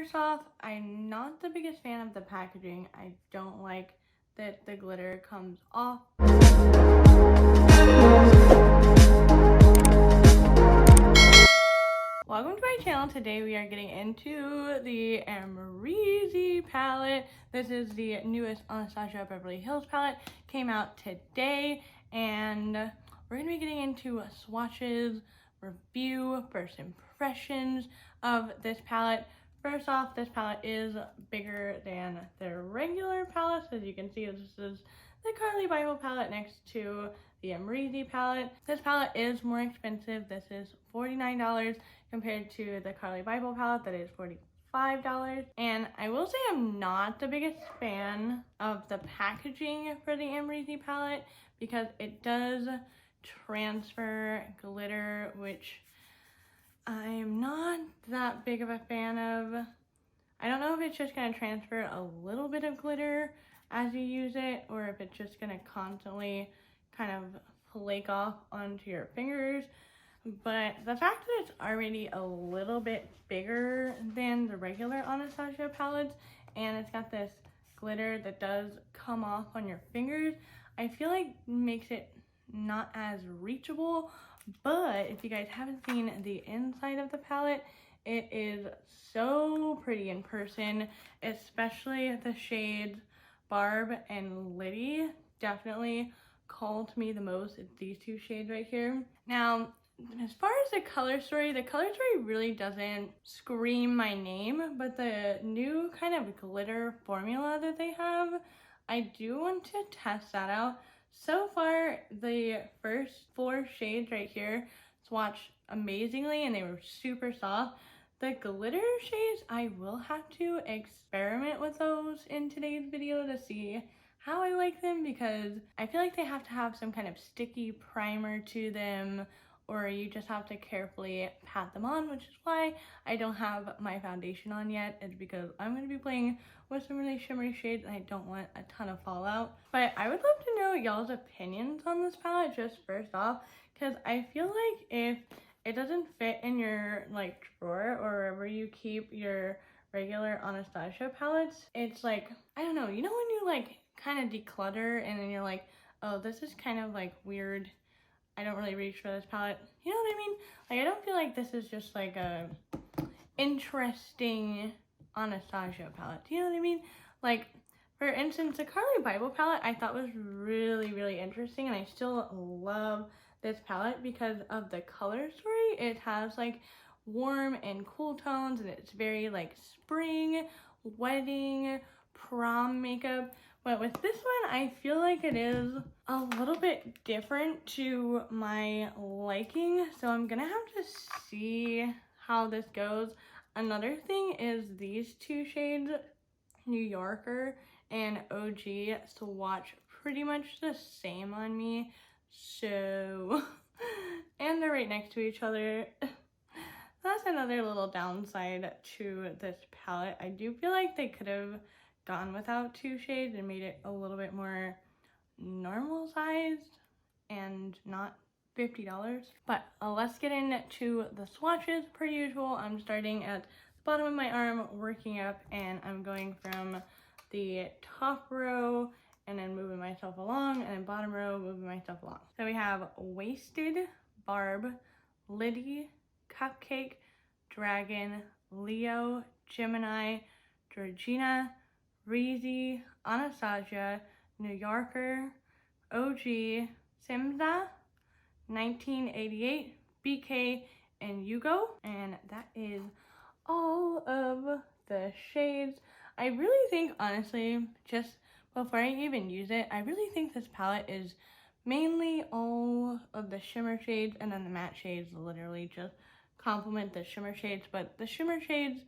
First off, I'm not the biggest fan of the packaging. I don't like that the glitter comes off. Welcome to my channel. Today we are getting into the Amerzy palette. This is the newest Anastasia Beverly Hills palette. Came out today, and we're going to be getting into swatches, review, first impressions of this palette. First off, this palette is bigger than the regular palettes. As you can see, this is the Carli Bybel palette next to the Amerzy palette. This palette is more expensive. This is $49 compared to the Carli Bybel palette that is $45. And I will say I'm not the biggest fan of the packaging for the Amerzy palette because it does transfer glitter, which I'm not that big of a fan of. I don't know if it's just going to transfer a little bit of glitter as you use it, or if it's just going to constantly kind of flake off onto your fingers. But the fact that it's already a little bit bigger than the regular Anastasia palettes, and it's got this glitter that does come off on your fingers, I feel like makes it not as reachable. But if you guys haven't seen the inside of the palette, it is so pretty in person, especially the shades Barb and Liddy definitely call to me the most. It's these two shades right here. Now, as far as the color story really doesn't scream my name, but the new kind of glitter formula that they have, I do want to test that out. So far, the first 4 shades right here swatched amazingly and they were super soft. The glitter shades, I will have to experiment with those in today's video to see how I like them, because I feel like they have to have some kind of sticky primer to them, or you just have to carefully pat them on, which is why I don't have my foundation on yet. It's because I'm going to be playing with some really shimmery shades and I don't want a ton of fallout. But I would love to know y'all's opinions on this palette just first off, because I feel like if it doesn't fit in your like drawer or wherever you keep your regular Anastasia palettes, it's like, I don't know, you know when you like kind of declutter and then you're like, oh, this is kind of like weird, I don't really reach for this palette. You know what I mean? Like, I don't feel like this is just like a interesting Anastasia palette. Do you know what I mean? Like, for instance, the Carli Bybel palette I thought was really, really interesting, and I still love this palette because of the color story. It has like warm and cool tones, and it's very like spring, wedding, prom makeup. But with this one, I feel like it is a little bit different to my liking. So I'm gonna have to see how this goes. Another thing is these 2 shades, New Yorker and OG, swatch pretty much the same on me. So, and they're right next to each other. That's another little downside to this palette. I do feel like they could have gone without 2 shades and made it a little bit more normal sized and not $50. But let's get into the swatches. Per usual, I'm starting at the bottom of my arm, working up, and I'm going from the top row and then moving myself along, and then bottom row, moving myself along. So we have Wasted, Barb, Liddy, Cupcake, Dragon, Leo, Gemini, Georgina, Reezy, Anastasia, New Yorker, OG, Simza, 1988, BK, and Yugo. And that is all of the shades. I really think, honestly, just before I even use it, I really think this palette is mainly all of the shimmer shades, and then the matte shades literally just complement the shimmer shades. But the shimmer shades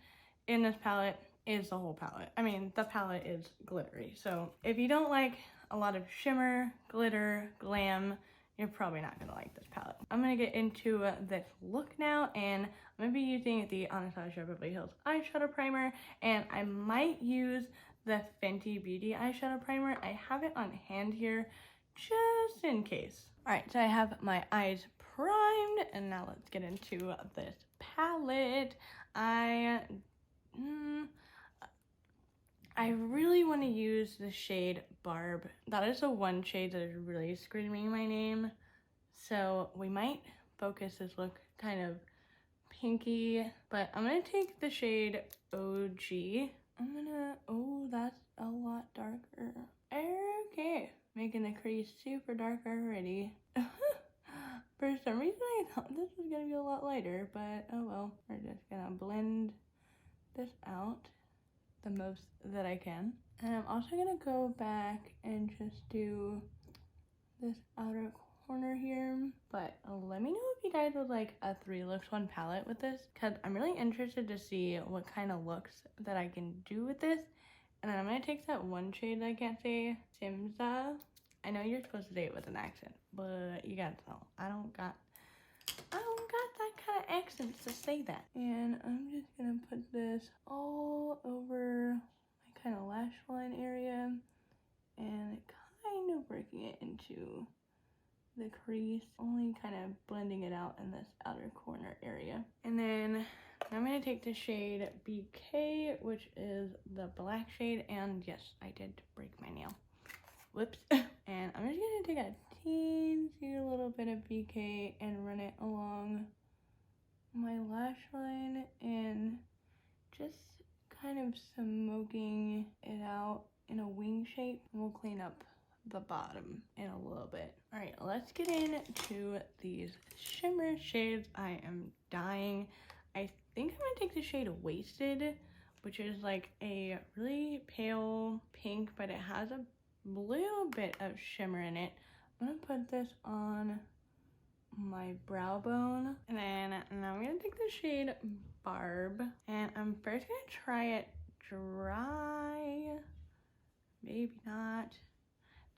in this palette is the whole palette. I mean, the palette is glittery. So if you don't like a lot of shimmer, glitter, glam, you're probably not gonna like this palette. I'm gonna get into this look now, and I'm gonna be using the Anastasia Beverly Hills eyeshadow primer, and I might use the Fenty Beauty eyeshadow primer. I have it on hand here just in case. All right, so I have my eyes primed, and now let's get into this palette. use the shade Barb. That is the one shade that is really screaming my name. So we might focus this look kind of pinky, but I'm gonna take the shade OG. Oh, that's a lot darker. Okay, making the crease super dark already. For some reason I thought this was gonna be a lot lighter, but oh well. We're just gonna blend this out the most that I can. And I'm also gonna go back and just do this outer corner here. But let me know if you guys would like a 3 looks 1 palette with this, because I'm really interested to see what kind of looks that I can do with this. And then I'm gonna take that one shade that I can't say, Simza. I know you're supposed to say it with an accent, but you gotta know, I don't got that kind of accent to say that. And I'm just gonna put this all over my kind of lash line area and kind of working it into the crease, only kind of blending it out in this outer corner area. And then I'm gonna take the shade BK, which is the black shade, and yes, I did break my nail. Whoops. And I'm just gonna take a teensy little bit of BK and run it along my lash line and just kind of smoking it out in a wing shape. We'll clean up the bottom in a little bit. All right, let's get into these shimmer shades. I am dying. I think I'm gonna take the shade Wasted, which is like a really pale pink, but it has a little bit of shimmer in it. I'm gonna put this on my brow bone, and then now I'm gonna take the shade Barb, and I'm first gonna try it dry. Maybe not.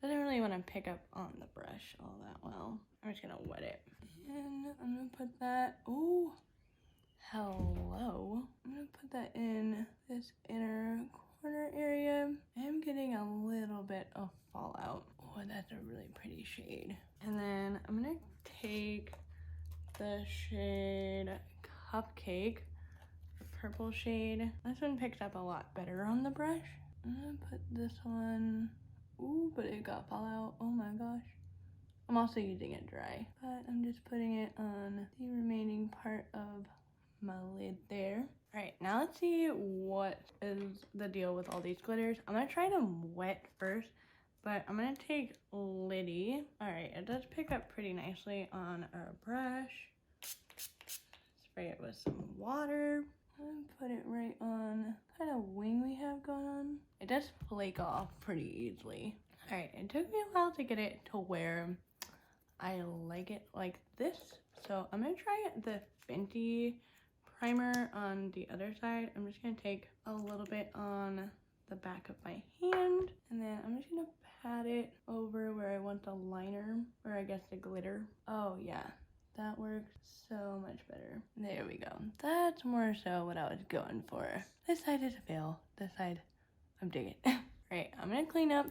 Doesn't really want to pick up on the brush all that well. I'm just gonna wet it, and I'm gonna put that. Oh, hello. I'm gonna put that in this inner corner area. I am getting a little bit of fallout. Oh, that's a really pretty shade. And then I'm gonna take the shade Cupcake, the purple shade. This one picked up a lot better on the brush. I'm gonna put this one. Ooh, but it got fallout. Oh my gosh. I'm also using it dry, but I'm just putting it on the remaining part of my lid there. All right, now let's see what is the deal with all these glitters. I'm gonna try them wet first, but I'm gonna take Liddy. All right, it does pick up pretty nicely on our brush. Spray it with some water. I'm gonna put it right on kind of wing we have going on. It does flake off pretty easily. All right, it took me a while to get it to where I like it like this. So I'm gonna try the Fenty primer on the other side. I'm just gonna take a little bit on the back of my hand, and then I'm just gonna pat it over where I want the liner, or I guess the glitter. Oh yeah, that works so much better. There we go. That's more so what I was going for. This side is a fail. This side, I'm digging. Right, I'm gonna clean up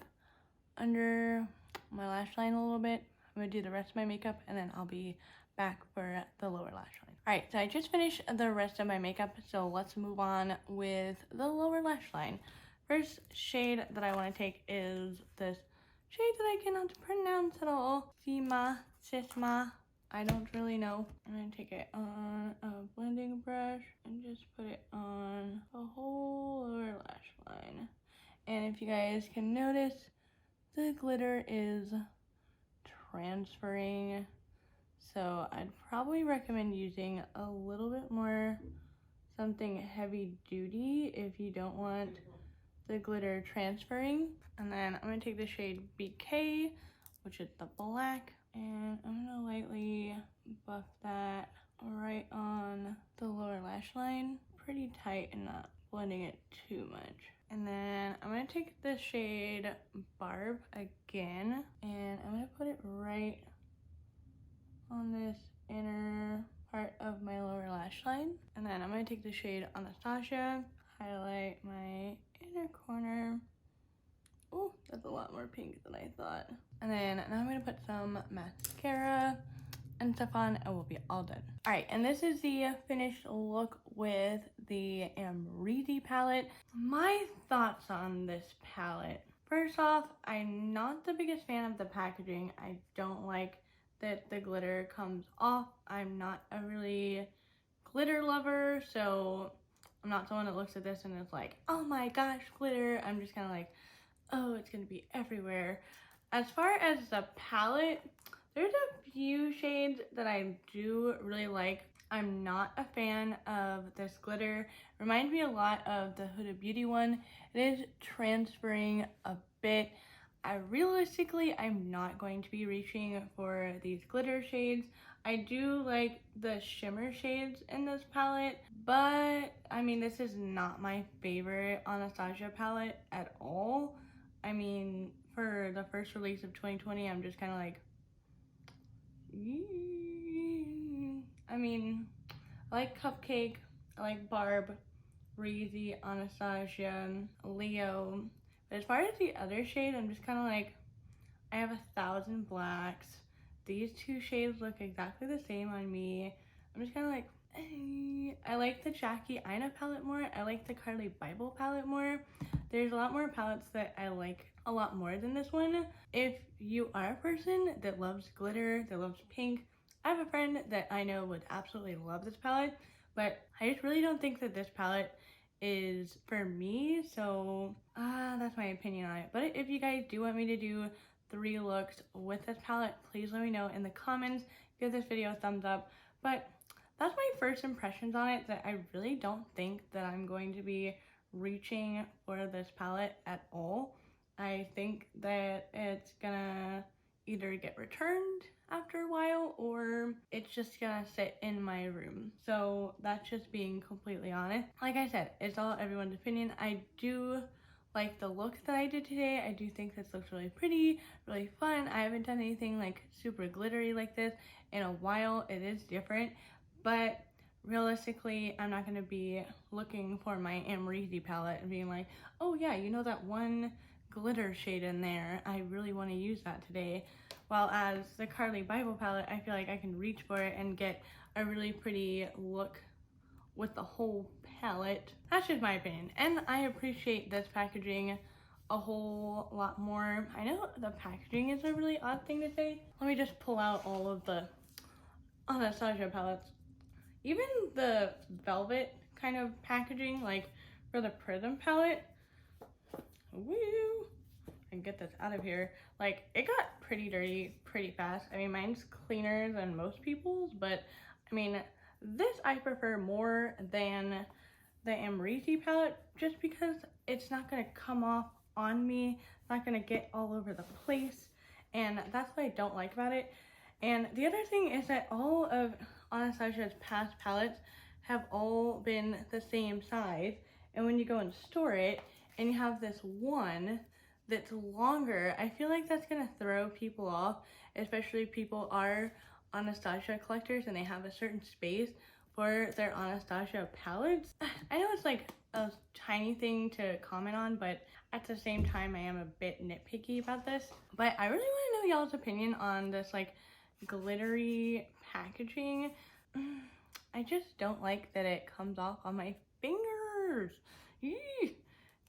under my lash line a little bit. I'm gonna do the rest of my makeup, and then I'll be back for the lower lash line. All right, so I just finished the rest of my makeup, so let's move on with the lower lash line. First shade that I want to take is this shade that I cannot pronounce at all. Sisma. I don't really know. I'm gonna take it on a blending brush and just put it on the whole lower lash line. And if you guys can notice, the glitter is transferring. So I'd probably recommend using a little bit more something heavy duty if you don't want the glitter transferring. And then I'm gonna take the shade BK, which is the black, and I'm gonna lightly buff that right on the lower lash line, pretty tight and not blending it too much. And then I'm gonna take the shade Barb again, and I'm gonna put it right on this inner part of my lower lash line. And then I'm gonna take the shade Anastasia, highlight my inner corner. Oh, that's a lot more pink than I thought. And then now I'm gonna put some mascara and stuff on, and we'll be all done. All right, and this is the finished look with the Amerzy palette. My thoughts on this palette. First off, I'm not the biggest fan of the packaging. I don't like that the glitter comes off. I'm not a really glitter lover, so I'm not someone that looks at this and is like, oh my gosh, glitter. I'm just kind of like, oh, it's gonna be everywhere. As far as the palette, there's a few shades that I do really like. I'm not a fan of this glitter. Reminds me a lot of the Huda Beauty one. It is transferring a bit. Realistically, I'm not going to be reaching for these glitter shades. I do like the shimmer shades in this palette, but I mean, this is not my favorite Anastasia palette at all. I mean, for the first release of 2020, I'm just kind of like, I mean, I like Cupcake, I like Barb, Reezy, Anastasia, Leo. But as far as the other shade, I'm just kind of like, I have 1,000 blacks. These two shades look exactly the same on me. I'm just kind of like, I like the Jackie Aina palette more. I like the Carly Bible palette more. There's a lot more palettes that I like a lot more than this one. If you are a person that loves glitter, that loves pink, I have a friend that I know would absolutely love this palette, but I just really don't think that this palette is for me, so that's my opinion on it. But if you guys do want me to do 3 looks with this palette, please let me know in the comments. Give this video a thumbs up. But that's my first impressions on it, that I really don't think that I'm going to be reaching for this palette at all. I think that it's gonna either get returned after a while or it's just gonna sit in my room. So that's just being completely honest. Like I said, it's all everyone's opinion. I do like the look that I did today. I do think this looks really pretty, really fun. I haven't done anything like super glittery like this in a while. It is different, but realistically, I'm not gonna be looking for my Amerzy palette and being like, oh yeah, you know that one glitter shade in there, I really want to use that today. While as the Carly Bible palette, I feel like I can reach for it and get a really pretty look with the whole palette. That's just my opinion, and I appreciate this packaging a whole lot more. I know the packaging is a really odd thing to say. Let me just pull out all of the Anastasia palettes. Even the velvet kind of packaging, like for the Prism palette, woo, I can get this out of here. Like, it got pretty dirty pretty fast. I mean, mine's cleaner than most people's, but I mean, this I prefer more than the Amerzy palette, just because it's not gonna come off on me. It's not gonna get all over the place, and that's what I don't like about it. And the other thing is that all of Anastasia's past palettes have all been the same size, and when you go and store it and you have this one that's longer, I feel like that's gonna throw people off, especially if people are Anastasia collectors and they have a certain space for their Anastasia palettes. I know it's like a tiny thing to comment on, but at the same time I am a bit nitpicky about this. But I really want to know y'all's opinion on this like glittery packaging. I just don't like that it comes off on my fingers. Eee,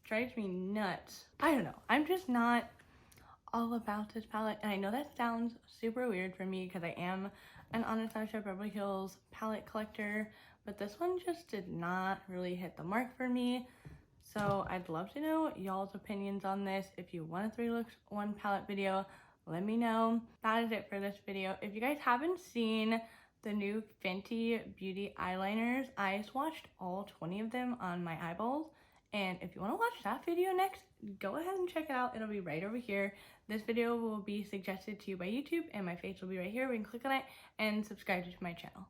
drives me nuts. I don't know, I'm just not all about this palette, and I know that sounds super weird for me because I am an Anastasia Beverly Hills palette collector, but this one just did not really hit the mark for me. So I'd love to know y'all's opinions on this. If you want a 3 looks 1 palette video, let me know. That is it for this video. If you guys haven't seen the new Fenty Beauty eyeliners, I swatched all 20 of them on my eyeballs. And if you want to watch that video next, go ahead and check it out. It'll be right over here. This video will be suggested to you by YouTube, and my face will be right here. We can click on it and subscribe to my channel.